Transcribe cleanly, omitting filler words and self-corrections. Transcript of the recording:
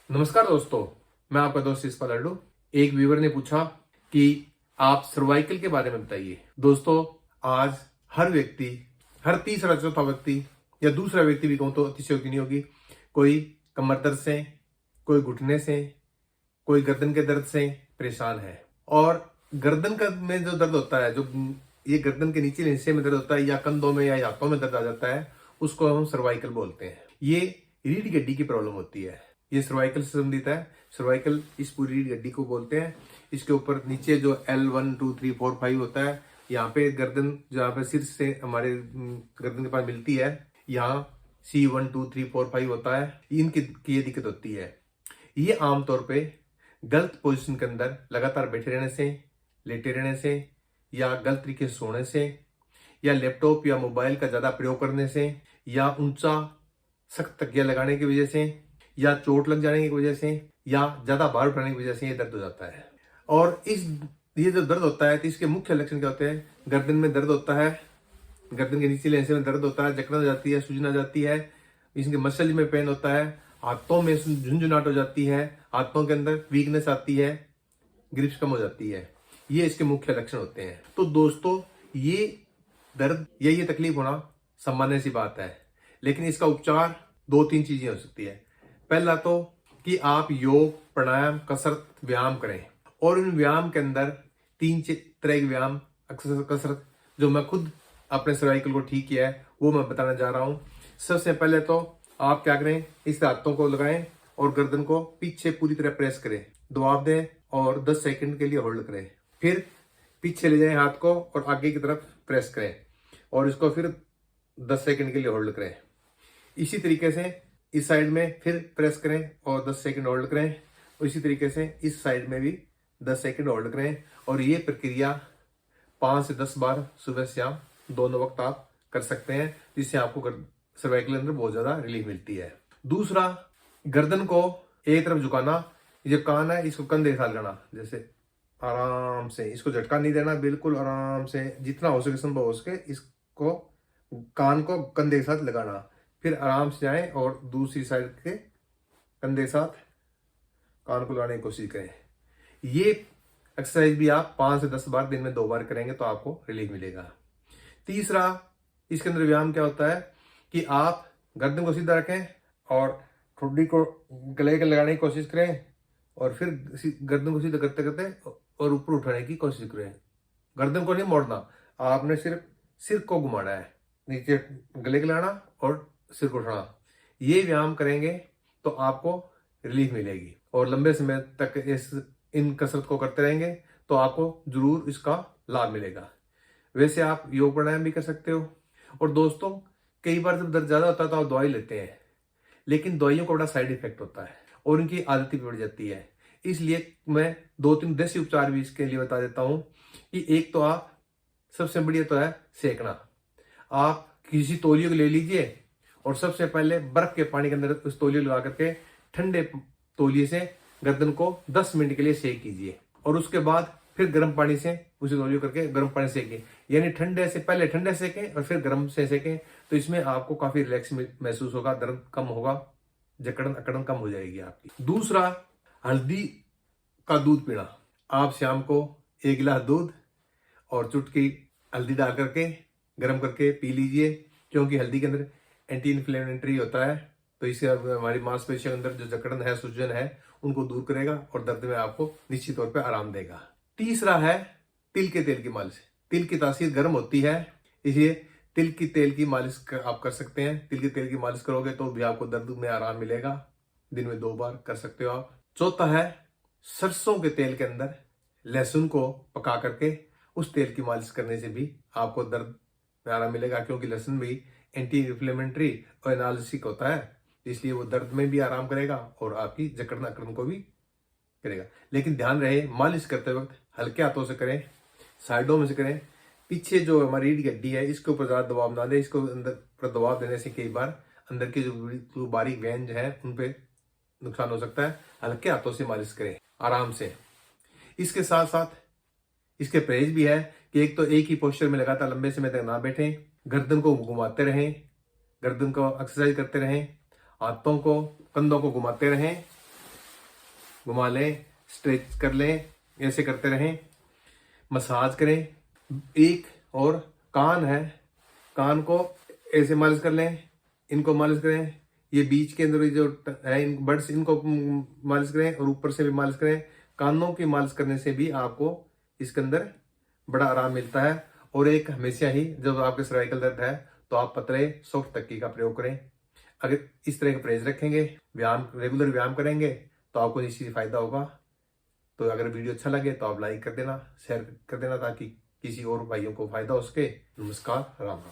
नमस्कार दोस्तों, मैं आपका दोस्त इस्पा लड्डू। एक व्यूअर ने पूछा कि आप सर्वाइकल के बारे में बताइए। दोस्तों, आज हर व्यक्ति, हर तीसरा चौथा व्यक्ति या दूसरा व्यक्ति भी कहूं तो अतिशयोक्ति नहीं होगी, कोई कमर दर्द से, कोई घुटने से, कोई गर्दन के दर्द से परेशान है। और गर्दन का में जो दर्द होता है, जो ये गर्दन के नीचे हिस्से में दर्द होता है या कंधों में या हाथों में दर्द आ जाता है, उसको हम सर्वाइकल बोलते हैं। ये रीढ़ की हड्डी की प्रॉब्लम होती है। ये सर्वाइकल से संबंधित है। सर्वाइकल इस पूरी रीढ़ हड्डी को बोलते हैं। इसके ऊपर नीचे जो L1 2 3 4 5 होता है, यहाँ पे गर्दन, जहाँ पे सिर से हमारे गर्दन के पास मिलती है, यहाँ C1 2 3 4 5 होता है। इनकी ये दिक्कत होती है। ये आमतौर पे गलत पोजीशन के अंदर लगातार बैठे रहने से, लेटे रहने से, या गलत तरीके से सोने से, या लैपटॉप या मोबाइल का ज्यादा प्रयोग करने से, या ऊंचा सख्त तकिया लगाने की वजह से, या चोट लग जाने की वजह से, या ज्यादा भार उठाने की वजह से ये दर्द हो जाता है। और ये जो दर्द होता है तो इसके मुख्य लक्षण क्या होते हैं? गर्दन में दर्द होता है, गर्दन के निचले हिस्से में दर्द होता है, जकड़न हो जाती है, सूजन आ जाती है, इसके मसल में पेन होता है, हाथों में झुंझुनाहट हो जाती है, हाथों के अंदर वीकनेस आती है, ग्रिप्स कम हो जाती है। ये इसके मुख्य लक्षण होते हैं। तो दोस्तों, ये दर्द या ये तकलीफ होना सामान्य सी बात है, लेकिन इसका उपचार 2-3 चीजें हो सकती है। पहला तो कि आप योग, प्राणायाम, कसरत, व्यायाम करें। और उन व्यायाम के अंदर 3 तरह के व्यायाम, कसरत जो मैं खुद अपने सर्वाइकल को ठीक किया है वो मैं बताना जा रहा हूं। सबसे पहले तो आप क्या करें, इस हाथों को लगाएं और गर्दन को पीछे पूरी तरह प्रेस करें, दबाव दें और 10 सेकंड के लिए होल्ड करें। फिर पीछे ले जाएं हाथ को और आगे की तरफ प्रेस करें और इसको फिर 10 सेकंड के लिए होल्ड करें। इसी तरीके से इस साइड में फिर प्रेस करें और 10 सेकंड होल्ड करें। और इसी तरीके से इस साइड में भी 10 सेकंड होल्ड करें। और ये प्रक्रिया 5 से 10 बार सुबह शाम दोनों वक्त आप कर सकते हैं, जिससे आपको सर्वाइकल के अंदर बहुत ज्यादा रिलीफ मिलती है। दूसरा, गर्दन को एक तरफ झुकाना। ये कान है, इसको कंधे के साथ लगाना, जैसे आराम से, इसको झटका नहीं देना, बिल्कुल आराम से, जितना हो सके संभव हो सके इसको कान को कंधे के साथ लगाना। फिर आराम से जाएं और दूसरी साइड के कंधे के साथ कान को लगाने की कोशिश करें। ये एक्सरसाइज भी आप 5 से 10 बार दिन में 2 बार करेंगे तो आपको रिलीफ मिलेगा। तीसरा, इसके अंदर व्यायाम क्या होता है कि आप गर्दन को सीधा रखें और ठुड्डी को गले के लगाने की कोशिश करें और फिर गर्दन को सीधा करते करते और ऊपर उठाने की कोशिश करें। गर्दन को नहीं मोड़ना, आपने सिर्फ सिर को घुमाना है, नीचे गले के लगाना और सिर को उठाना। ये व्यायाम करेंगे तो आपको रिलीफ मिलेगी और लंबे समय तक इन कसरत को करते रहेंगे तो आपको जरूर इसका लाभ मिलेगा। वैसे आप योग प्राणायाम भी कर सकते हो। और दोस्तों, कई बार जब दर्द ज्यादा होता है तो आप दवाई लेते हैं, लेकिन दवाइयों का बड़ा साइड इफेक्ट होता है और उनकी आदत भी बढ़ जाती है। इसलिए मैं 2-3 देसी उपचार भी इसके लिए बता देता हूं कि एक तो आप, सबसे बढ़िया तो है सेकना। आप किसी तौलिए को ले लीजिए और सबसे पहले बर्फ के पानी के अंदर उस तौलिए लगा करके ठंडे तौलिए से गर्दन को 10 मिनट के लिए सेक कीजिए और उसके बाद फिर गर्म पानी से उसे तौलिए करके गर्म पानी सेकें। यानी ठंडे से पहले ठंडे सेकें और फिर गर्म से सेकें, तो इसमें आपको काफी रिलैक्स महसूस होगा, दर्द कम होगा, जकड़न अकड़न कम हो जाएगी आपकी। दूसरा, हल्दी का दूध पीना। आप शाम को 1 गिलास दूध और चुटकी हल्दी डाल करके गर्म करके पी लीजिए, क्योंकि हल्दी के अंदर एंटी इन्फ्लेमेटरी होता है, तो इससे हमारी मांसपेशियों के अंदर जो जकड़न है, सूजन है, उनको दूर करेगा और दर्द में आपको निश्चित तौर पे आराम देगा। तीसरा है तिल के तेल की मालिश। तिल की तासीर गर्म होती है, इसलिए तिल की तेल की मालिश आप कर सकते हैं। तिल के तेल की मालिश करोगे तो भी आपको दर्द में आराम मिलेगा। दिन में 2 बार कर सकते हो आप। चौथा है सरसों के तेल के अंदर लहसुन को पका करके उस तेल की मालिश करने से भी आपको दर्द में आराम मिलेगा, क्योंकि लहसुन भी एंटी इन्फ्लेमेटरी और एनाल्जेसिक होता है, इसलिए वो दर्द में भी आराम करेगा और आपकी जकड़न अकड़न को भी करेगा। लेकिन ध्यान रहे, मालिश करते वक्त हल्के हाथों से करें, साइडों में से करें। पीछे जो हमारी रीढ़ की हड्डी है इसके ऊपर ज्यादा दबाव ना दें। इसको अंदर पर दबाव देने से कई बार अंदर के जो बारीक वेन है उन पे नुकसान हो सकता है। हल्के हाथों से मालिश करें आराम से। इसके साथ साथ इसके परहेज भी है कि एक तो एक ही पोस्चर में लगातार लंबे समय तक ना बैठें, गर्दन को घुमाते रहें, गर्दन को एक्सरसाइज करते रहें, हाथों को कंधों को घुमाते रहें घुमा लें, स्ट्रेच कर लें, ऐसे करते रहें, मसाज करें। एक और कान है, कान को ऐसे मालिश कर लें, इनको मालिश करें, ये बीच के अंदर जो है इन बड्स, इनको मालिश करें और ऊपर से भी मालिश करें। कानों की मालिश करने से भी आपको इसके अंदर बड़ा आराम मिलता है। और एक हमेशा ही जब आपके सर्वाइकल दर्द है तो आप पतले सॉफ्ट तकिए का प्रयोग करें। अगर इस तरह का परहेज रखेंगे, व्यायाम रेगुलर व्यायाम करेंगे तो आपको निश्चित फायदा होगा। तो अगर वीडियो अच्छा लगे तो आप लाइक कर देना, शेयर कर देना, ताकि किसी और भाइयों को फायदा हो सके। नमस्कार, राम राम।